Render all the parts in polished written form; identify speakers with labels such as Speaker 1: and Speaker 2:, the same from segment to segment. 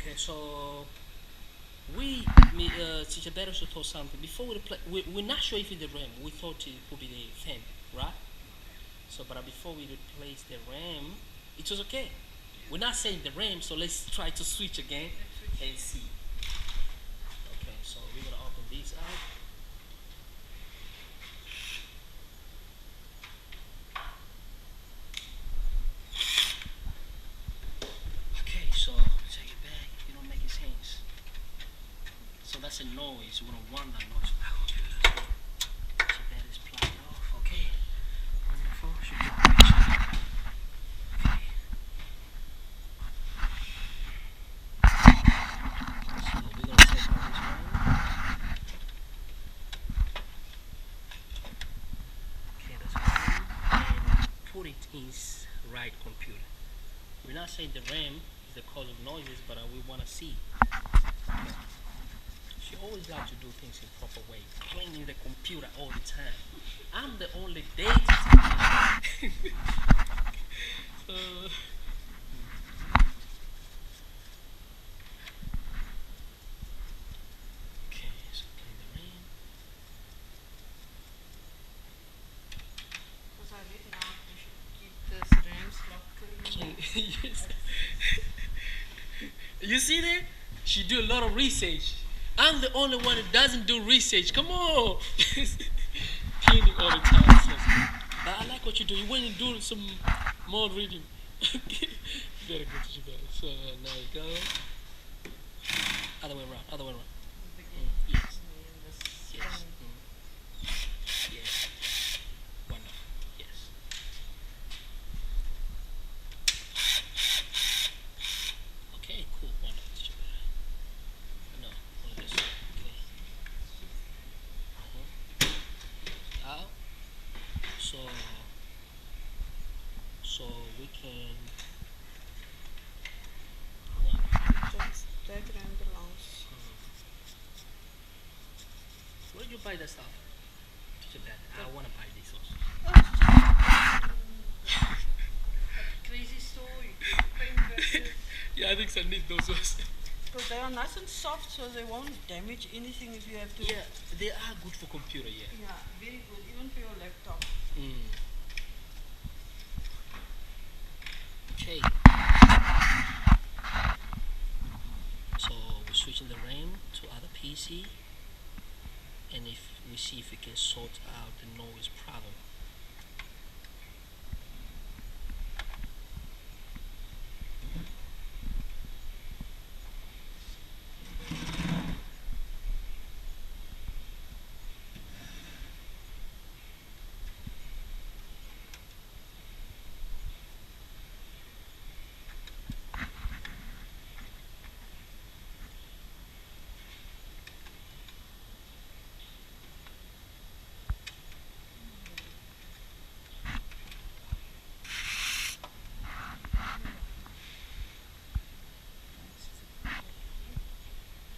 Speaker 1: Okay, so Teacher Better should thought something before we play. We're not sure if it's the RAM. We thought it would be the fan, right? So, but before we replace the RAM, it was okay. We're not saying the RAM, so let's try to switch again and see. Okay, so we're gonna open this up. Okay, so take it back. You don't make it sense. So that's a noise. We don't want that noise. So that is plugged off. Okay. Wonderful. Should be okay. So we're gonna take out this one. Okay, that's one. And put it in right computer. We're not saying the RAM is the cause of noises, but we want to see. Okay. She always like to do things in proper way, cleaning the computer all the time. I'm the only data technician. So, okay, so clean the RAM.
Speaker 2: Because I read now we should keep this RAM slot clean.
Speaker 1: Yes. You see that? She do a lot of research. I'm the only one that doesn't do research. Come on. Cleaning all the time. So. But I like what you do. You went and do some more reading. Very good to you guys. So now you go. Other way around. Other way around. Yes. Yes. Yes. Wonderful. Yes. Okay, cool. Wonderful. Teacher. No, only this. Okay. Out. So, so we can. Wonderful.
Speaker 2: That RAM belongs.
Speaker 1: Where did you buy that stuff? Teacher Dad, I want to buy this also.
Speaker 2: Crazy story. Paint brushes.
Speaker 1: Yeah, I think I need those also.
Speaker 2: Because they are nice and soft, so they won't damage anything if you have to.
Speaker 1: Yeah, they are good for computer, yeah.
Speaker 2: Yeah, very good, even for your laptop.
Speaker 1: Mm. Okay. So we're switching the RAM to other PC, and if we see if we can sort out the noise problem.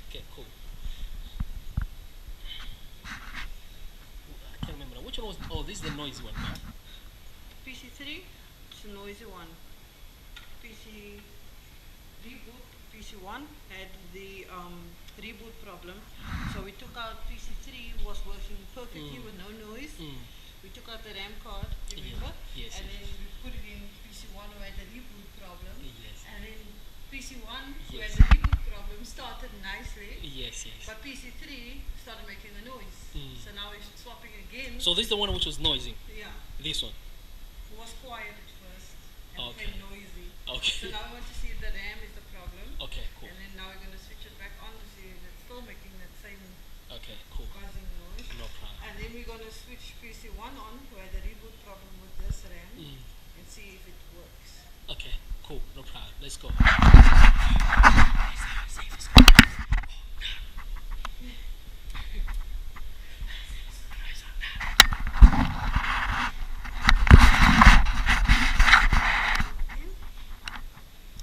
Speaker 1: Okay, cool. I can't remember now. Which one was? Oh, this is the noisy one, right?
Speaker 2: PC3, it's a noisy one. PC reboot, PC1 had the reboot problem. So we took out PC3, was working perfectly with no noise. We took out the RAM card, remember?
Speaker 1: Yes,
Speaker 2: And
Speaker 1: yes.
Speaker 2: then we put it in PC1 who had the reboot problem.
Speaker 1: Yes.
Speaker 2: And then PC1 who had
Speaker 1: Yes.
Speaker 2: the reboot problem started nicely.
Speaker 1: Yes, yes.
Speaker 2: But PC3 started making a noise. So now we're swapping again.
Speaker 1: So this is the one which was noisy.
Speaker 2: Yeah,
Speaker 1: This one.
Speaker 2: it was quiet at first and
Speaker 1: Okay.
Speaker 2: became noisy. So
Speaker 1: Okay.
Speaker 2: now we want to see if the RAM is the problem.
Speaker 1: Okay, cool.
Speaker 2: And then now we're going to switch it back on to see if it's still making that same
Speaker 1: Okay, cool.
Speaker 2: buzzing noise.
Speaker 1: No problem.
Speaker 2: And then we're going to switch PC1 on who had the reboot problem with this RAM and see if it works.
Speaker 1: Okay, cool. No problem. Let's go.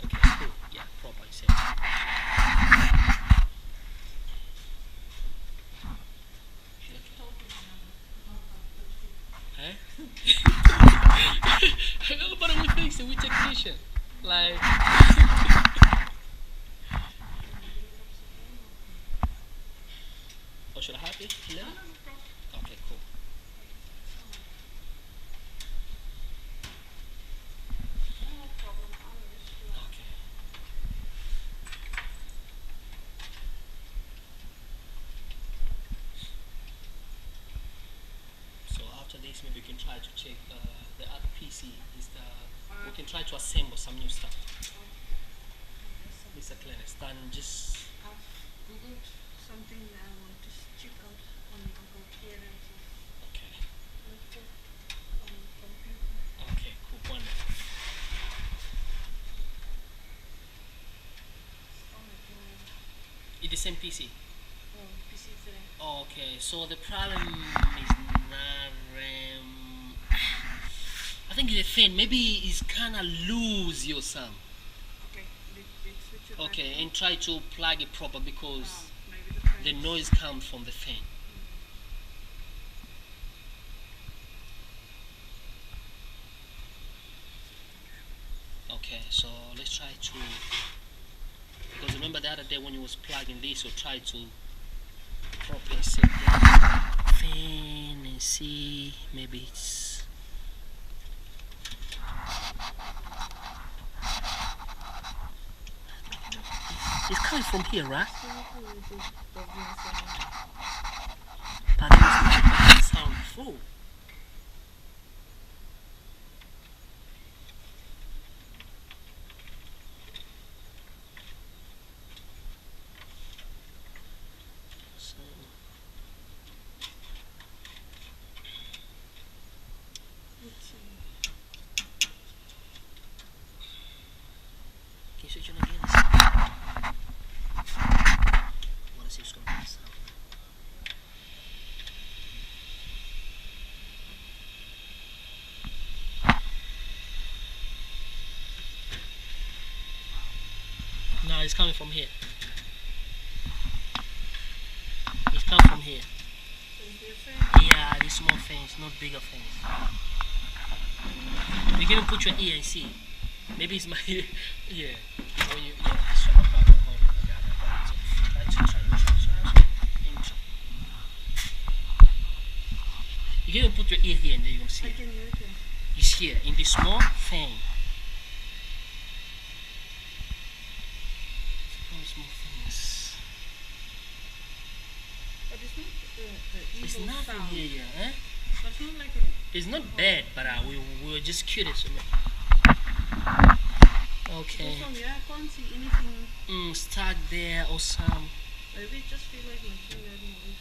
Speaker 1: Okay, cool. Yeah, proper. Safe. Huh? Nobody will fix it. We technician. Like. should I help you? A
Speaker 2: No,
Speaker 1: little?
Speaker 2: no, no problem.
Speaker 1: Okay, cool.
Speaker 2: No problem. I'm used to it.
Speaker 1: Okay. So after this, maybe we can try to check the other PC. Is the we can try to assemble some new stuff. Mr. Clarence, then just
Speaker 2: I've googled something that I want to check out on Uncle Clarence's
Speaker 1: okay.
Speaker 2: laptop computer.
Speaker 1: Okay, cool. Wonderful. It's the same PC.
Speaker 2: PC3.
Speaker 1: Okay, so the problem is not RAM. I think the thing maybe it's kind of loose or some.
Speaker 2: Okay, let's switch it
Speaker 1: Okay,
Speaker 2: back.
Speaker 1: and try to plug it proper because
Speaker 2: Maybe
Speaker 1: the
Speaker 2: fan.
Speaker 1: noise comes from the fan. Okay, so let's try to because remember the other day when you was plugging this, you try to properly set the fan and see maybe it's coming from here, right? But it was not making sound full. So
Speaker 2: Let's see.
Speaker 1: can you switch it again? I want to see what's going on. Sound. No, it's coming from here. It's coming from here.
Speaker 2: Is there a fan?
Speaker 1: Yeah, these small fans, not bigger fans. You can put your ear and see. Maybe it's my ear. Yeah. When you, yeah, it's no problem. Hold on, I got it. Try to. And try. You can put your ear here and then you can see
Speaker 2: I
Speaker 1: it.
Speaker 2: can hear it.
Speaker 1: It's here in this small fan. Small fans.
Speaker 2: But it's not the
Speaker 1: It's
Speaker 2: evil
Speaker 1: nothing
Speaker 2: sound.
Speaker 1: here, eh?
Speaker 2: But it's not like an
Speaker 1: It's not bad, but we were just curious. Okay.
Speaker 2: Because from here I can't see anything.
Speaker 1: Stuck there or some.
Speaker 2: Maybe it just feel like making that noise.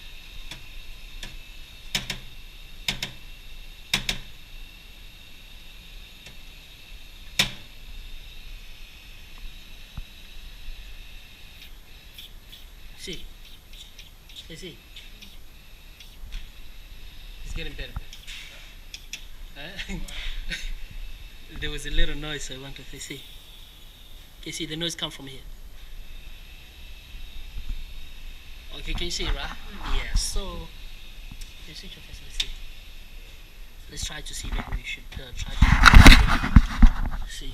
Speaker 1: See. You see. It's getting better. Huh? There was a little noise, so I wanted to see. Can you see the noise come from here? Okay, can you see, right? Yeah, so you switch your face, let's see. Let's try to see, maybe we should try to see.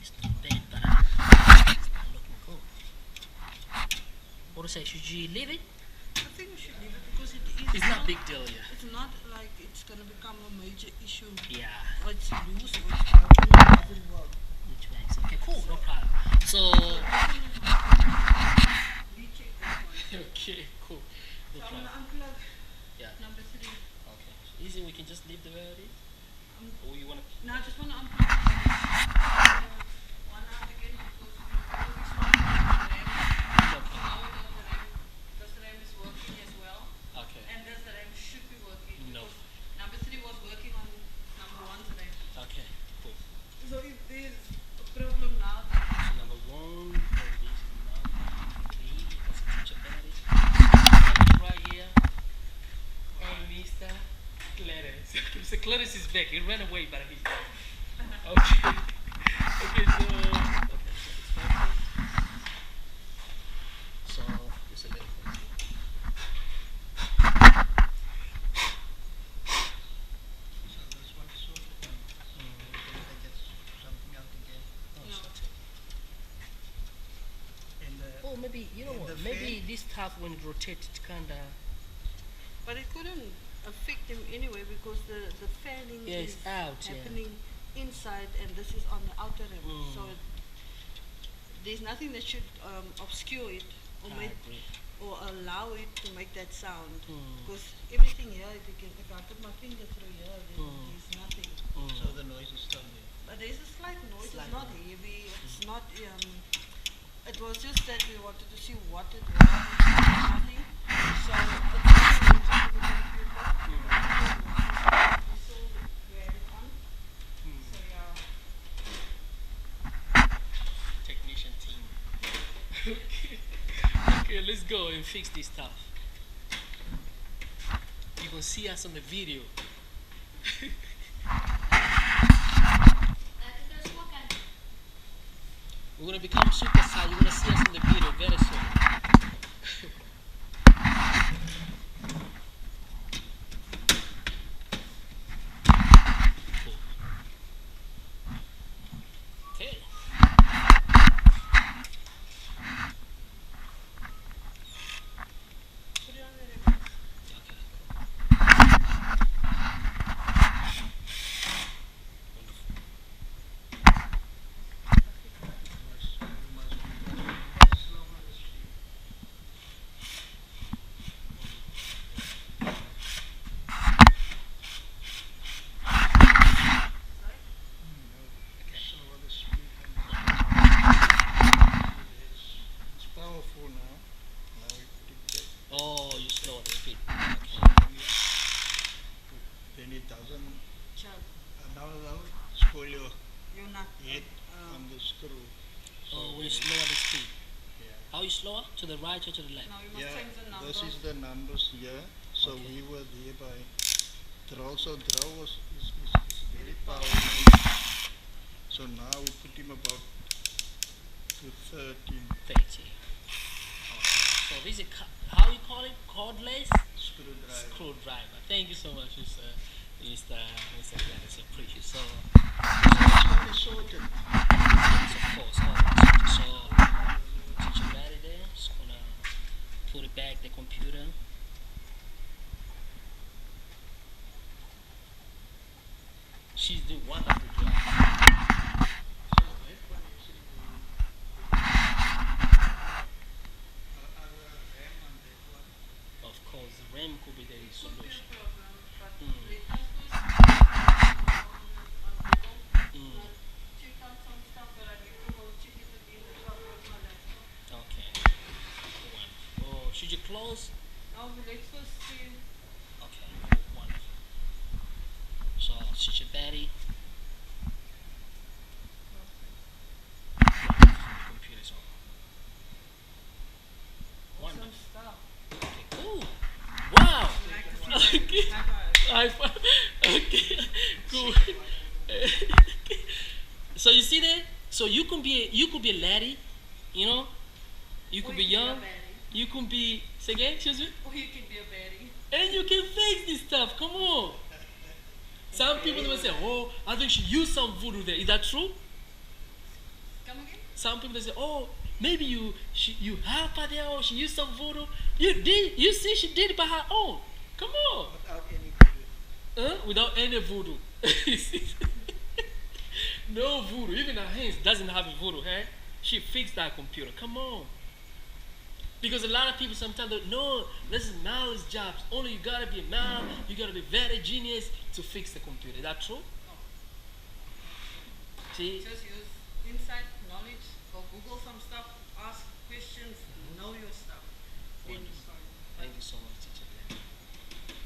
Speaker 1: It's not bad, but it's not looking good. What do you say, should you leave it?
Speaker 2: I think we should leave it because it is.
Speaker 1: It's not a big deal, yeah.
Speaker 2: It's not like it's gonna become a major issue.
Speaker 1: Yeah.
Speaker 2: Or it's loose or it's broken or it doesn't work.
Speaker 1: Which makes okay, cool, no problem. So
Speaker 2: Recheck that one.
Speaker 1: okay, cool. No
Speaker 2: So I'm
Speaker 1: problem.
Speaker 2: gonna unplug
Speaker 1: Yeah.
Speaker 2: number 3.
Speaker 1: Okay. Easy, we can just leave the way it is. Or you wanna
Speaker 2: No, I just wanna unplug one out again because we always want the RAM.
Speaker 1: okay.
Speaker 2: Now we know the RAM, because the RAM is working as well.
Speaker 1: Okay.
Speaker 2: And does the RAM should be working.
Speaker 1: No.
Speaker 2: Because number 3 was working on number 1's RAM.
Speaker 1: Okay, cool.
Speaker 2: So if there's a problem now, then
Speaker 1: So number one, and this is number three. Let's switch your battery. Right here. On Mr. Clarence. Mr. Clarence is back. He ran away, but he's back. Okay. Okay, so it's perfect. So just a little bit.
Speaker 2: no.
Speaker 1: maybe you know
Speaker 3: And
Speaker 1: what?
Speaker 3: the
Speaker 1: Maybe
Speaker 3: fan-
Speaker 1: this stuff when it rotates, it kinda.
Speaker 2: But it couldn't affect him anyway because the fanning
Speaker 1: Yeah,
Speaker 2: is
Speaker 1: it's out, yeah.
Speaker 2: happening inside and this is on the outer rim.
Speaker 1: Mm.
Speaker 2: So there's nothing that should obscure it or
Speaker 1: I
Speaker 2: make
Speaker 1: agree.
Speaker 2: or allow it to make that sound.
Speaker 1: Mm.
Speaker 2: Because everything here, if I put my finger through here, there's nothing.
Speaker 3: So the noise is still there.
Speaker 2: But there's a slight noise.
Speaker 3: Slight
Speaker 2: It's not
Speaker 3: noise.
Speaker 2: heavy. It's not. It was just that we wanted to see what it was. Nothing. So it's nothing into the computer. We saw we had it on. So yeah.
Speaker 1: Technician team. Okay, let's go and fix this stuff. You can see us on the video. We're gonna become superstars. You're gonna see us in the video very soon. Cool. Okay.
Speaker 2: Put it on the remote.
Speaker 1: Okay, cool.
Speaker 3: Slower the speed it's powerful now. Now we put it back.
Speaker 1: Oh, you slow the speed.
Speaker 3: Then it doesn't
Speaker 2: Chug.
Speaker 3: now spoil your
Speaker 2: You're not.
Speaker 3: head on the screw.
Speaker 1: Oh, when you slow the speed.
Speaker 3: Yeah.
Speaker 1: How you slower? To the right or to the left?
Speaker 2: Now you must
Speaker 3: Yeah,
Speaker 2: change the number.
Speaker 3: this is the numbers here. So
Speaker 1: Okay.
Speaker 3: we were there by draw. So draw is very powerful. So now we put him about to 13
Speaker 1: 30. Okay. So this is how you call it? Cordless
Speaker 3: screwdriver.
Speaker 1: screwdriver. Thank you so much, Mr. Dennis. I appreciate it. So,
Speaker 3: It's already sorted.
Speaker 1: yes, of course. Alright. So, teacher battery there. Just gonna put it back the computer. She's doing wonderful job. Of course, the RAM could be the solution. Okay. Oh, should you close? Okay, wonderful. So, switch your battery. Computer's on. Wonderful. Okay, cool. Wow. Okay. High five. Okay. Cool. So you see that? So you could be a laddie, you know? You could be young. You could be say again, excuse me?
Speaker 2: Or you can be a baddie.
Speaker 1: And you can fix this stuff. Come on. Some people will say, "Oh, I think she used some voodoo there." Is that true?
Speaker 2: Come again?
Speaker 1: Some people say, "Oh, maybe you help her there, or she used some voodoo." You did. You see, she did it by her own. Come on.
Speaker 3: Without any
Speaker 1: Without any voodoo. No voodoo. Even her hands doesn't have a voodoo, eh? She fixed that computer. Come on. Because a lot of people sometimes don't know this is Mal's job. Only you gotta be a Mal, you gotta be very genius to fix the computer. Is that true? See?
Speaker 2: Just use insight, knowledge, or Google some stuff, ask questions, know your stuff. Then it's fine.
Speaker 1: Thank you so much, teacher. Dan.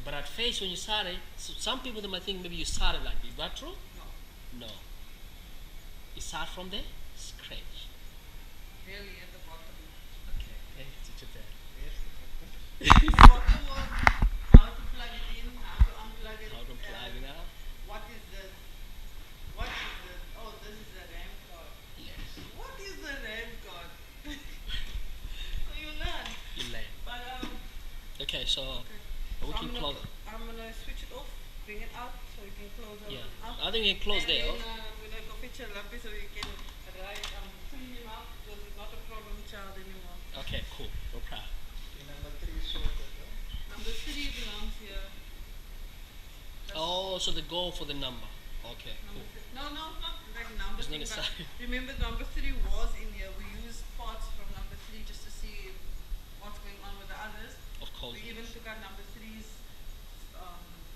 Speaker 1: But at first, when you started, some people they might think maybe you started like this. Is that true?
Speaker 2: No,
Speaker 1: No. You start from the scratch.
Speaker 2: really at the bottom.
Speaker 1: Okay. Thank you, teacher. Dan.
Speaker 2: Bottom was how to plug it in, how to unplug it.
Speaker 1: How to plug it out?
Speaker 2: What is this? What is this? Oh, this is a RAM card.
Speaker 1: Yes.
Speaker 2: What is a RAM card? So you learn.
Speaker 1: You learn.
Speaker 2: But
Speaker 1: Okay, so we
Speaker 2: so
Speaker 1: can close.
Speaker 2: I'm gonna switch it off, bring it out, so you can close it
Speaker 1: Yeah.
Speaker 2: up.
Speaker 1: I think we can close
Speaker 2: and
Speaker 1: there.
Speaker 2: Then, we're gonna go fetch a lappy so you can write, clean him up because he's not a problem child anymore.
Speaker 1: Okay, cool. No problem.
Speaker 3: Okay, number 3 is sorted.
Speaker 2: Number 3 belongs here. That's
Speaker 1: Oh, so the goal for the number. Okay,
Speaker 2: number
Speaker 1: cool.
Speaker 2: three. No, no, not like number
Speaker 1: It's not
Speaker 2: three,
Speaker 1: a
Speaker 2: but
Speaker 1: sign.
Speaker 2: remember number 3 was in here. We used parts from number 3 just to see what's going on with the others.
Speaker 1: Of course.
Speaker 2: We even took out number 3's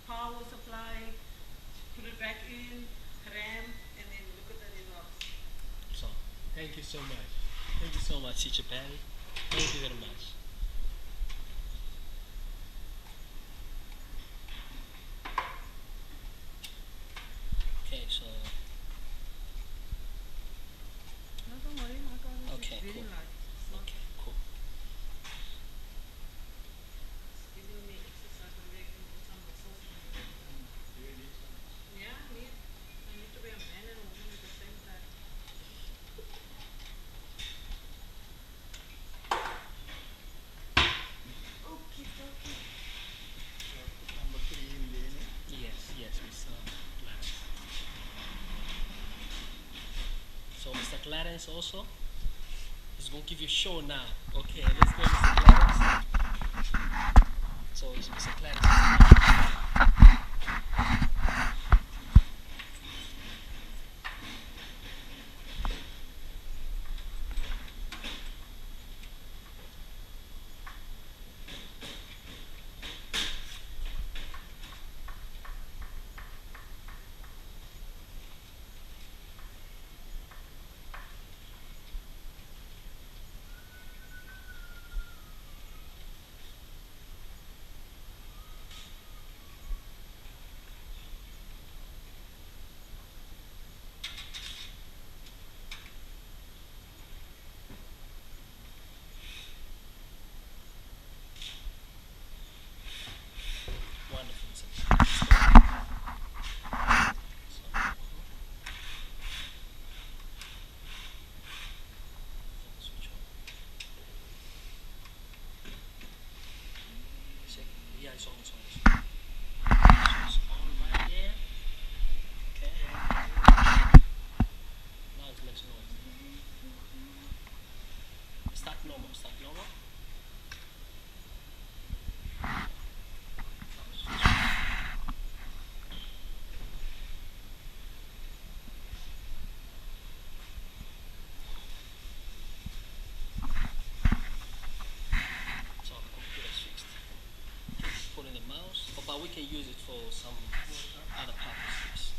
Speaker 2: power supply, put it back in, RAM, and then look at the results.
Speaker 1: So, thank you so much. Thank you so much, Teacher Patty. Thank you very much. Okay, so
Speaker 2: No, don't worry, my God, it's
Speaker 1: Okay,
Speaker 2: very
Speaker 1: cool.
Speaker 2: light. It's not
Speaker 1: okay, cool.
Speaker 2: giving me exercise, maybe I can put some muscles in it.
Speaker 3: Do you need some?
Speaker 2: Yeah, I need to be a man and a woman at the same time. Okay, okay.
Speaker 3: Put number 3 in there.
Speaker 1: Yes, yes, Mr. Clarence. So, Mr. Clarence also is going to give you a show now. Okay, let's go, Mr. Clarence. So, it's Mr. Clarence. Wonderful, Mr. Clarence. So, switch on. Check. Yeah, it's on, it's on. So it's on right there. Okay. Now it makes noise. Start normal, start normal. So the computer is fixed. Put in the mouse, but we can use it for some other purposes.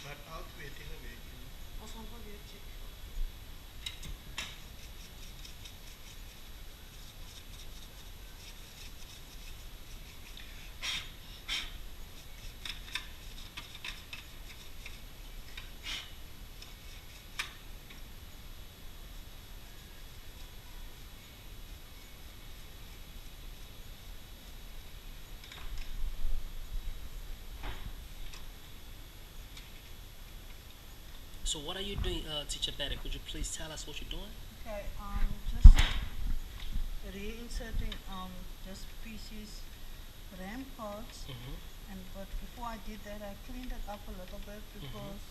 Speaker 3: Maar oud weet je een week.
Speaker 2: Ons gaan wel weer checken.
Speaker 1: So what are you doing, Teacher Betty? Could you please tell us what you're doing?
Speaker 2: Okay, just reinserting this PC's RAM cards
Speaker 1: Mm-hmm.
Speaker 2: But before I did that, I cleaned it up a little bit because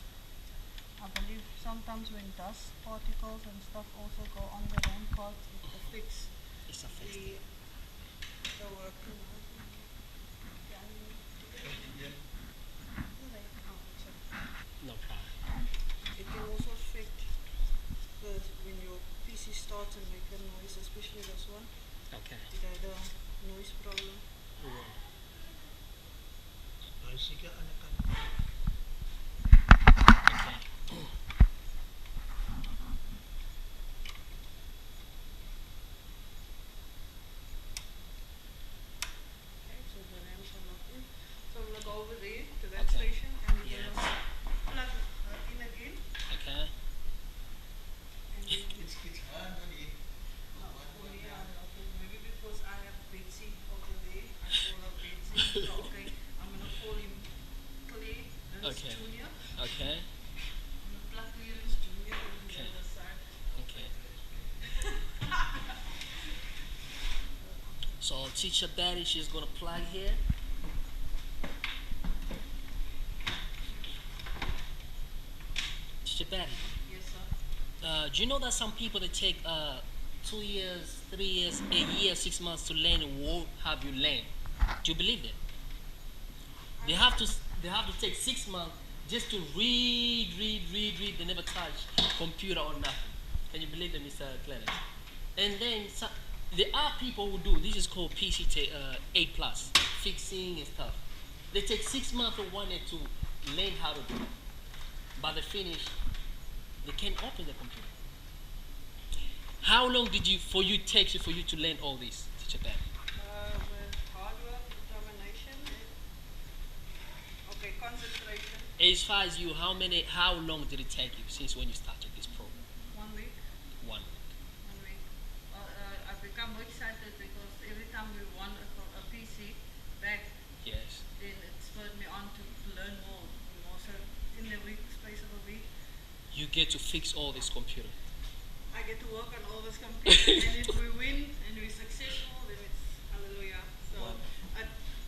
Speaker 2: I believe sometimes when dust particles and stuff also go on the RAM card, it affects
Speaker 1: It's a fix.
Speaker 2: the working.
Speaker 1: No problem.
Speaker 2: It can also affect when your PC starts and make a noise, especially this one.
Speaker 1: Okay.
Speaker 2: It had a noise problem.
Speaker 1: Yeah.
Speaker 3: Sige, anak ka.
Speaker 1: Okay.
Speaker 2: Okay, so the RAMs are not in. So I'm gonna go over there to that
Speaker 1: Okay.
Speaker 2: station and we're
Speaker 1: Yes.
Speaker 2: gonna plug her in again.
Speaker 1: Okay.
Speaker 2: And then
Speaker 3: It's hard, honey.
Speaker 2: maybe because I have Betsy over there, I call her Betsy. So okay, I'm gonna call him Clay
Speaker 1: Okay.
Speaker 2: Junior.
Speaker 1: Okay.
Speaker 2: I'm gonna plug Clearance Junior on the
Speaker 1: Okay.
Speaker 2: other side.
Speaker 1: Okay. So teacher Betty, she's gonna plug here. Teacher Betty,
Speaker 2: Yes, sir.
Speaker 1: do you know that some people they take 2 years, 3 years, a year, 6 months to learn what have you learned? Do you believe that? They have to take 6 months just to read. They never touch computer or nothing. Can you believe that, Mr. Clarence? And then there are people who do. This is called A plus, fixing and stuff. They take 6 months or 1 year to learn how to do it. But they finish, they can't open the computer. How long did for you to learn all this, teacher Barry?
Speaker 2: With hard work, determination, okay, concentration,
Speaker 1: As far as you, how long did it take you since when you started this program?
Speaker 2: 1 week.
Speaker 1: 1 week.
Speaker 2: 1 week. I've become more excited because every time we won a PC back,
Speaker 1: Yes.
Speaker 2: then it spurred me on to learn more. So in the space of a week,
Speaker 1: You get to fix all this computer.
Speaker 2: I get to work on all this computer, and if we win and we're successful, then it's hallelujah. So
Speaker 1: Wow.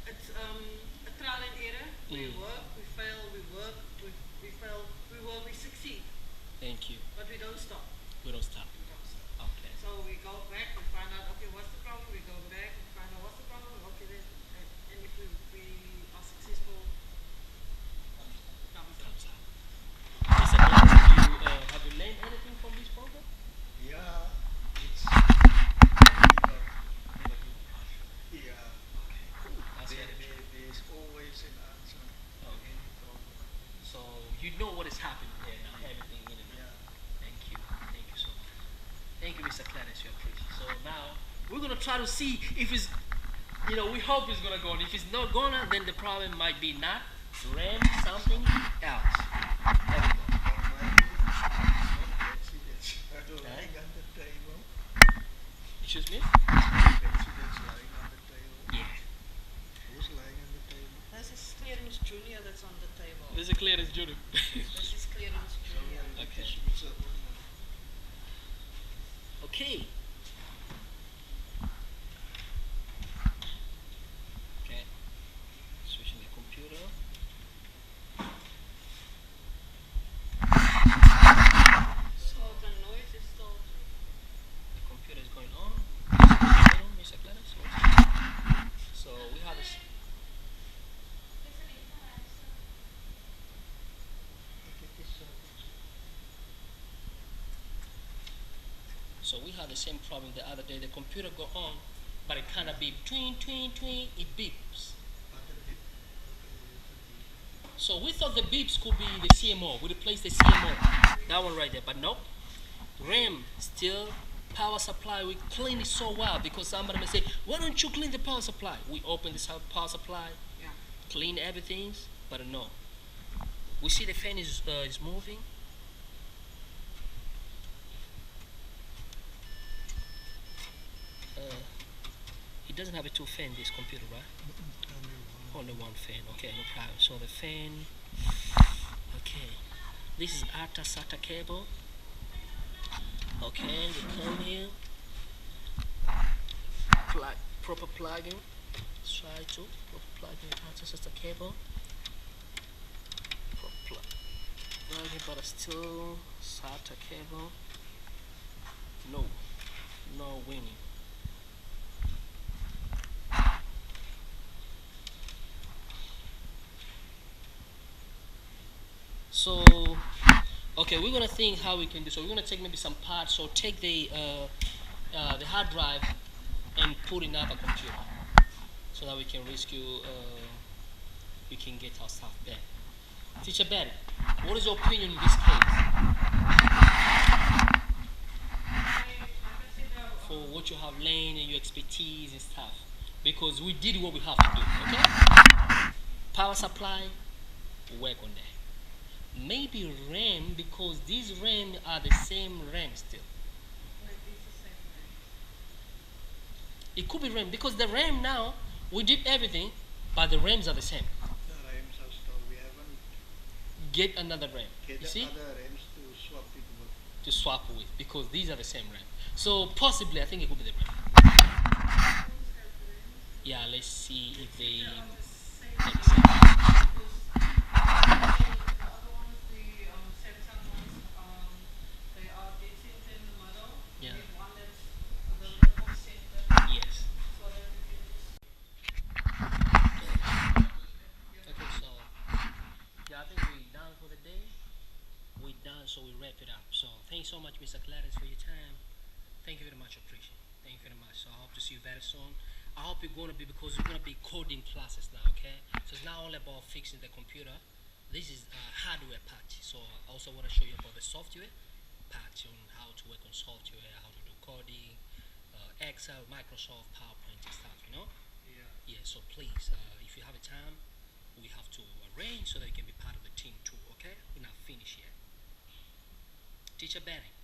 Speaker 2: it's a trial and error. We
Speaker 1: Mm.
Speaker 2: work, we fail, we work, we fail, we work, we succeed,
Speaker 1: Thank you.
Speaker 2: but we don't stop.
Speaker 1: We don't stop.
Speaker 2: We don't stop.
Speaker 1: Okay.
Speaker 2: So we go back, we find out, okay, what's the problem? We go back, we find out what's the problem. Okay, then, and if we are successful, thumbs up.
Speaker 1: Thumbs up. Mr. Clarence, have you learned anything from this program?
Speaker 3: Yeah, it's yeah.
Speaker 1: That's
Speaker 3: There,
Speaker 1: very true.
Speaker 3: there's always an answer to
Speaker 1: Okay.
Speaker 3: any problem.
Speaker 1: So you know what is happening there now, everything in it.
Speaker 3: Yeah.
Speaker 1: Thank you. Thank you so much. Thank you, Mr. Clarence, you appreciate. So now we're gonna try to see if it's, we hope it's gonna go on. If it's not gonna, then the problem might be not RAM, something else. There we go.
Speaker 3: Lying on the table.
Speaker 1: Excuse me?
Speaker 3: Betsy that's lying on the table.
Speaker 1: Yeah.
Speaker 3: Who's lying on the table?
Speaker 2: This is Clearance Junior that's on the table.
Speaker 1: This is Clarence Jr.
Speaker 2: This is Clearance Junior.
Speaker 1: Okay. Okay. Okay. Switching the computer.
Speaker 2: So the noise is still.
Speaker 1: The computer is going on. Mr. Clarence. So we have this. So we had the same problem the other day. The computer go on, but it kind of beep, tween, it beeps. So we thought the beeps could be the CMO. We replaced the CMO, that one right there, but nope. RAM still, power supply. We clean it so well because somebody may say, "Why don't you clean the power supply?" We open this power supply,
Speaker 2: Yeah.
Speaker 1: clean everything, but no. We see the fan is moving. It doesn't have a two fan, this computer, right? Only one fan. Okay, no problem. So the fan. Okay, this is ATA SATA cable. Okay, we come here. Plug, proper plugging. Let's try to plug in ancestor cable. Plug but still SATA cable. No, no winning. So, okay, we're gonna think how we can do. So we're gonna take maybe some parts. So take the hard drive and put in another computer, so that we can rescue. We can get our stuff back. Teacher Ben, what is your opinion in this case for what you have learned and your expertise and stuff? Because we did what we have to do. Okay. Power supply, work on that. Maybe RAM, because these RAM are the same RAM still. It could be RAM because the RAM now we did everything, but the RAMs are the same.
Speaker 3: The RAMs are still, we haven't
Speaker 1: Get another RAM.
Speaker 3: get
Speaker 1: You
Speaker 3: the
Speaker 1: see,
Speaker 3: other RAMs to swap it with.
Speaker 1: to swap with because these are the same RAM. So possibly, I think it could be the RAM. Yeah, let's see if they. Let me see. Yeah. Yes. Okay, so yeah, I think we're done for the day. We're done, so we wrap it up. So thanks so much, Mr. Claris, for your time. Thank you very much, appreciate it. Thank you very much. So I hope to see you very soon. I hope you're gonna be because you're gonna be coding classes now, okay? So it's not all about fixing the computer. This is a hardware part. So I also want to show you about the software part on how to work on software, how to do coding, Excel, Microsoft, PowerPoint, and stuff. You know? Yeah. So please, if you have a time, we have to arrange so that you can be part of the team too. Okay? We're not finished yet. Teacher Benny,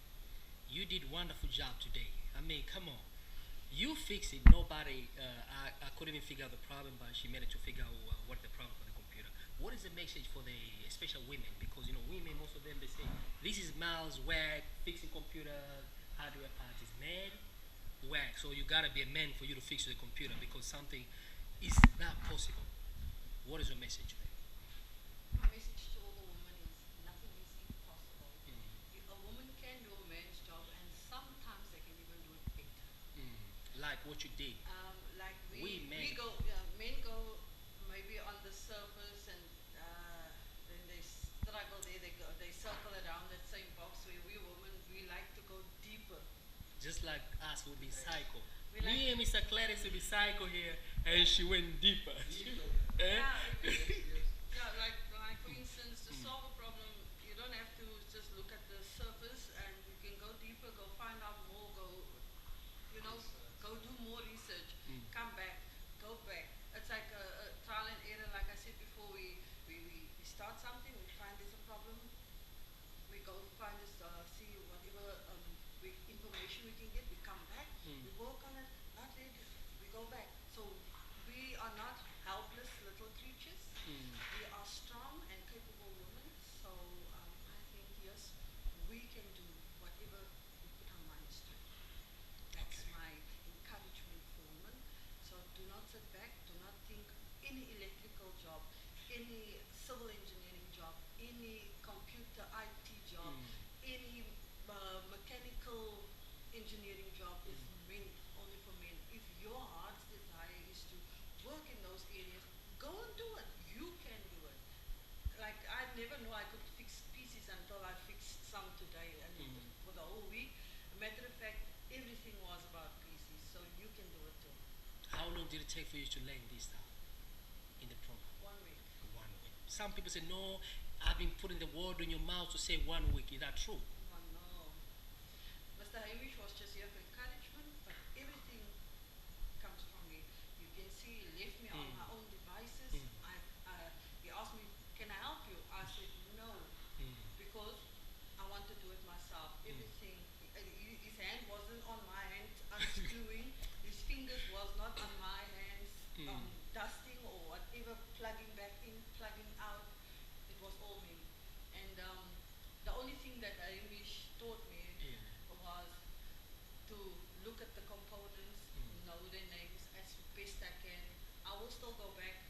Speaker 1: you did wonderful job today. I mean, come on. You fix it. Nobody, I couldn't even figure out the problem, but she managed to figure out what the problem for the computer. What is the message for the especially women? Because you know, women, most of them, they say this is Miles work, fixing computer, hardware parts is man work. So you gotta be a man for you to fix the computer because something is not possible. What is your message?
Speaker 2: My message to all the women is nothing is impossible. If a woman can do a man's job, and sometimes they can even do it better.
Speaker 1: Like what you did.
Speaker 2: Like
Speaker 1: We men.
Speaker 2: we go, men go maybe on the surface, and then they struggle there. They circle around that same box. Where we women, we like to go deeper.
Speaker 1: Just like us will be psycho.
Speaker 2: We like
Speaker 1: Me and Mr. Clarice will be psycho here, and she went deeper. Eh?
Speaker 2: Yeah, like for instance, to solve a problem, you don't have to just look at the surface, and you can go deeper, go find out more, go, you know, go do more research, come back, go back. It's like a trial and error. Like I said before, we start something, we find there's a problem, we go find this, see whatever information we can get, we come back, we work on it, not ready, we go back. So we are not helpless little creatures. We are strong and capable women. So I think yes, we can do whatever we put our minds to. That's
Speaker 1: Okay.
Speaker 2: my encouragement for women. So do not sit back. Do not think any electrical job, any civil engineering job, any computer IT job, any mechanical engineering job is meant only for men. If your heart's desire is to work in those areas, go and do it. You can do it. Like I never knew I could fix PCs until I fixed some today, and for the whole week. A matter of fact, everything was about PCs, so you can do it too.
Speaker 1: How long did it take for you to learn this stuff in the program?
Speaker 2: 1 week.
Speaker 1: 1 week. Some people say, no, I've been putting the word on your mouth to say 1 week. Is that true?
Speaker 2: Oh no. Mr. Hamish was just here for encouragement, but everything comes from me. You can see he left me on my own devices. He asked me, can I help you? I said no, because I want to do it myself. Everything, his hand wasn't on my hand unscrewing, his fingers was not on my hands dusting or whatever, plugging back in, plugging out. It was all me. And the only thing that Hamish taught me
Speaker 1: Yeah.
Speaker 2: was to look at the components, know their names as best I can, still go back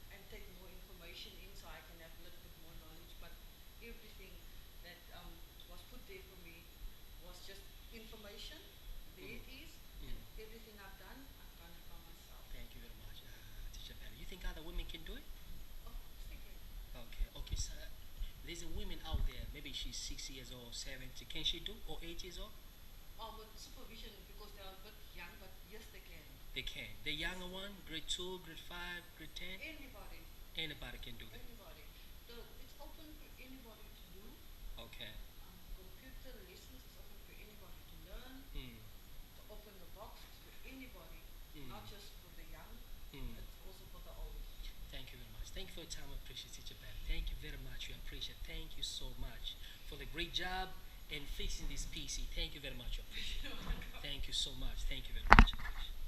Speaker 2: and take more information in so I can have a little bit more knowledge. But everything that was put there for me was just information. There it is. And everything I've done by myself.
Speaker 1: Thank you very much, Teacher Barry. You think other women can do it?
Speaker 2: Of course they can.
Speaker 1: Okay, so there's a woman out there, maybe she's 6 years old, 70. Can she do? Or 8 years old?
Speaker 2: With supervision because they are a bit young, but yes, they can.
Speaker 1: They can. The younger one, grade 2, grade 5, grade 10,
Speaker 2: Anybody,
Speaker 1: anybody can do it.
Speaker 2: anybody. It's open for anybody to do.
Speaker 1: Okay.
Speaker 2: Computer lessons is open for anybody to learn.
Speaker 1: Mm.
Speaker 2: To open the box is for anybody,
Speaker 1: Mm.
Speaker 2: not just for the young.
Speaker 1: Mm.
Speaker 2: It's also for the old.
Speaker 1: Thank you very much. Thank you for your time. I appreciate Teacher Barry. Thank you very much. We appreciate. Thank you so much for the great job in fixing this PC. Thank you very much. I appreciate it. Thank you so much. Thank you very much. I appreciate it.